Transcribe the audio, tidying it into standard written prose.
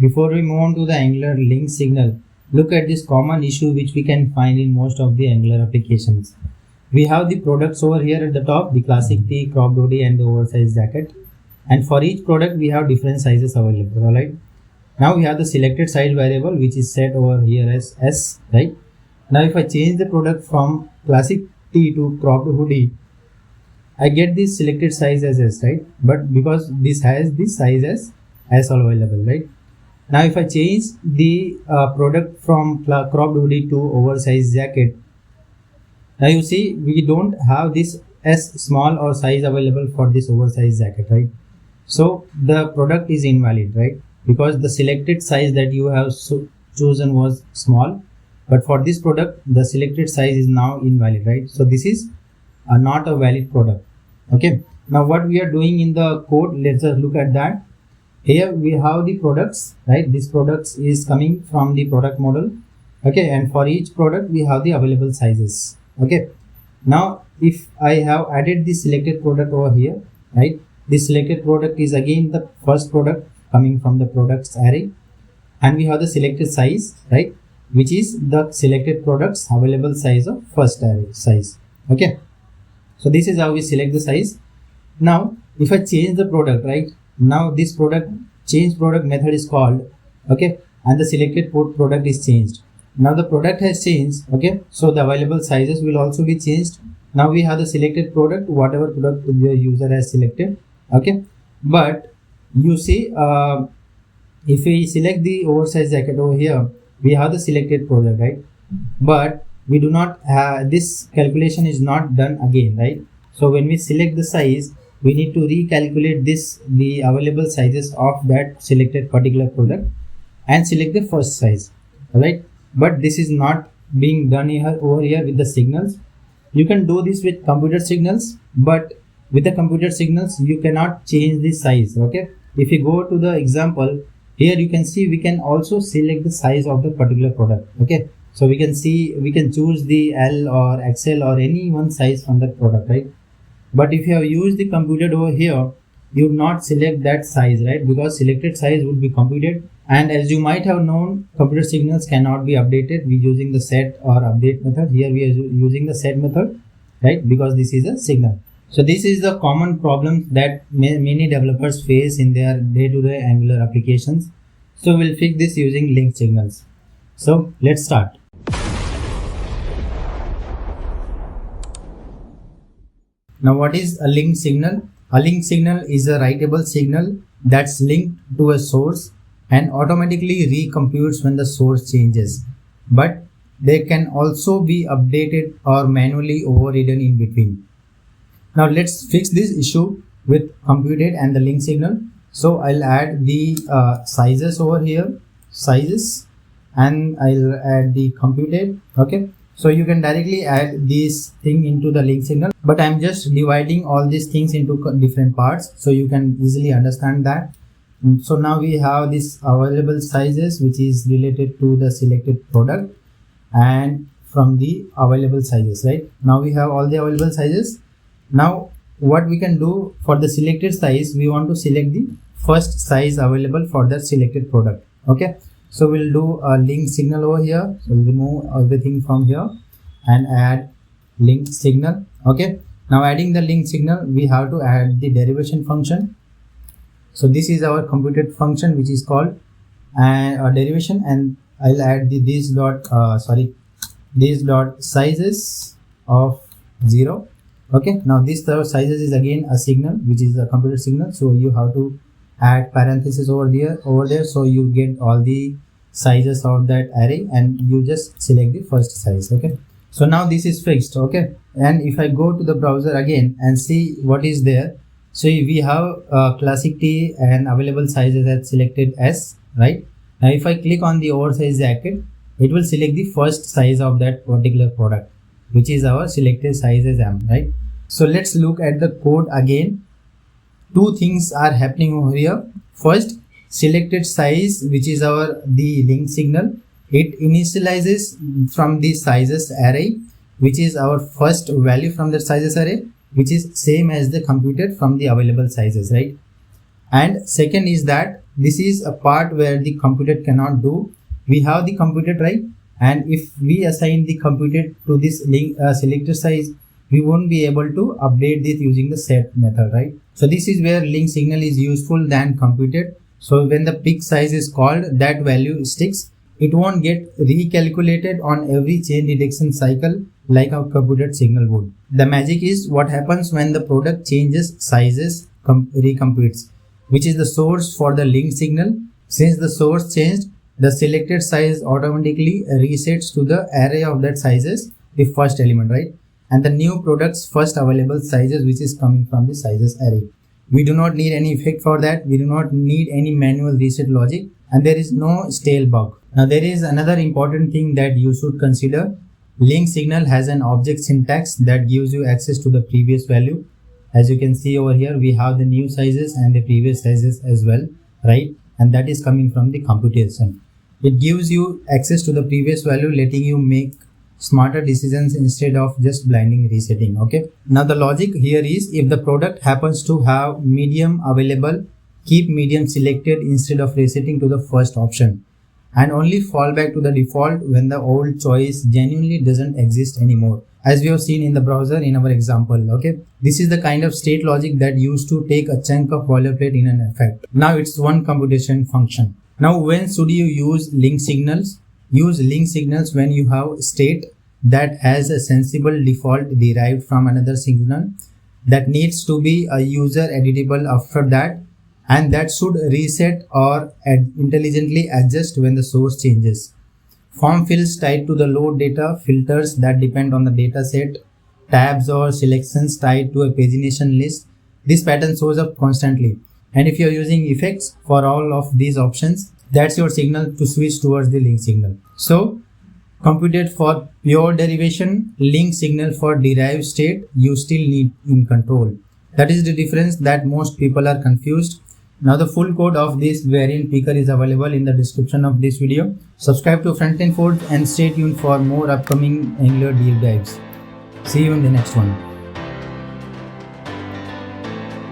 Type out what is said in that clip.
before we move on to the Angular link signal, look at this common issue which we can find in most of the Angular applications. We have the products over here at the top, the classic tee, cropped hoodie and the oversized jacket. And for each product, we have different sizes available, alright? Now we have the selected size variable which is set over here as S, right? Now if I change the product from classic tee to cropped hoodie, I get this selected size as S, right? But because this has this size as S available, right? Now if I change the product from cropped hoodie to oversized jacket, now you see we don't have this S small or size available for this oversized jacket, right? So the product is invalid, right? Because the selected size that you have chosen was small, but for this product the selected size is now invalid, right? So this is not a valid product. Okay, now what we are doing in the code, let's just look at that. Here we have the products, right? This products is coming from the product model. Okay, and for each product we have the available sizes. Okay, now if I have added the selected product over here, right? This selected product is again the first product coming from the products array, and we have the selected size, right, which is the selected products available size of first array size. Okay, so this is how we select the size. Now if I change the product, right, now this product change product method is called, okay, and the selected product is changed. Now the product has changed, okay, so the available sizes will also be changed. Now we have the selected product, whatever product the user has selected. Okay, but you see if we select the oversized jacket over here, we have the selected product, right? But we do not have this calculation is not done again, right? So when we select the size, we need to recalculate the available sizes of that selected particular product and select the first size, right? But this is not being done here over here with the signals. You can do this with computedSignals, but with the computedSignals you cannot change the size. Okay, if you go to the example here, you can see we can also select the size of the particular product. Okay, so we can see we can choose the L or XL or any one size from that product, right? But if you have used the computed over here, you would not select that size, right? Because selected size would be computed, and as you might have known, computedSignals cannot be updated with using the set or update method. Here we are using the set method, right? Because this is a signal. So this is the common problem that many developers face in their day-to-day Angular applications. So we'll fix this using linkedSignals. So let's start. Now what is a linked signal? A linked signal is a writable signal that's linked to a source and automatically recomputes when the source changes. But they can also be updated or manually overridden in between. Now let's fix this issue with computed and the link signal. So I'll add the sizes over here, sizes, and I'll add the computed. Okay, so you can directly add this thing into the link signal, but I'm just dividing all these things into different parts so you can easily understand that. So now we have this available sizes which is related to the selected product and from the available sizes, right? Now we have all the available sizes. Now what we can do for the selected size, we want to select the first size available for that selected product. Okay, so we'll do a link signal over here. So we'll remove everything from here and add link signal. Okay, now adding the link signal, we have to add the derivation function. So this is our computed function which is called derivation, and I'll add this dot sizes of 0. Okay, now this sizes is again a signal which is a computed signal, so you have to add parentheses over there so you get all the sizes of that array and you just select the first size. Okay, so now this is fixed. Okay, and if I go to the browser again and see what is there, so we have classic T and available sizes as selected S, right? Now if I click on the oversized jacket, it will select the first size of that particular product, which is our selected size as M, right? So let's look at the code again. Two things are happening over here. First, selected size, which is the link signal, it initializes from the sizes array, which is our first value from the sizes array, which is same as the computed from the available sizes, right? And second is that this is a part where the computed cannot do. We have the computed, right? And if we assign the computed to this selector size, we won't be able to update this using the set method, right? So this is where linkedSignal is useful than computed. So when the pick size is called, that value sticks. It won't get recalculated on every change detection cycle like a computedSignal would. The magic is what happens when the product changes sizes, recomputes, which is the source for the linkedSignal. Since the source changed, the selected size automatically resets to the array of that sizes, the first element, right? And the new product's first available sizes, which is coming from the sizes array. We do not need any effect for that. We do not need any manual reset logic, and there is no stale bug. Now there is another important thing that you should consider. linkedSignal has an object syntax that gives you access to the previous value. As you can see over here, we have the new sizes and the previous sizes as well, right? And that is coming from the computation. It gives you access to the previous value, letting you make smarter decisions instead of just blindly resetting. Okay, now the logic here is, if the product happens to have medium available, keep medium selected instead of resetting to the first option, and only fall back to the default when the old choice genuinely doesn't exist anymore, as we have seen in the browser in our example. Okay, this is the kind of state logic that used to take a chunk of boilerplate in an effect. Now it's one computation function. Now when should you use linkedSignals? Use linkedSignals when you have state that has a sensible default derived from another signal that needs to be a user editable after that, and that should reset or intelligently adjust when the source changes. Form fields tied to the load data, filters that depend on the data set, tabs or selections tied to a pagination list. This pattern shows up constantly. And if you're using effects for all of these options, that's your signal to switch towards the linkedSignal. So, computed for pure derivation, linkedSignal for derived state, you still need in control. That is the difference that most people are confused. Now the full code of this variant picker is available in the description of this video. Subscribe to Frontend Forge and stay tuned for more upcoming Angular deep dives. See you in the next one.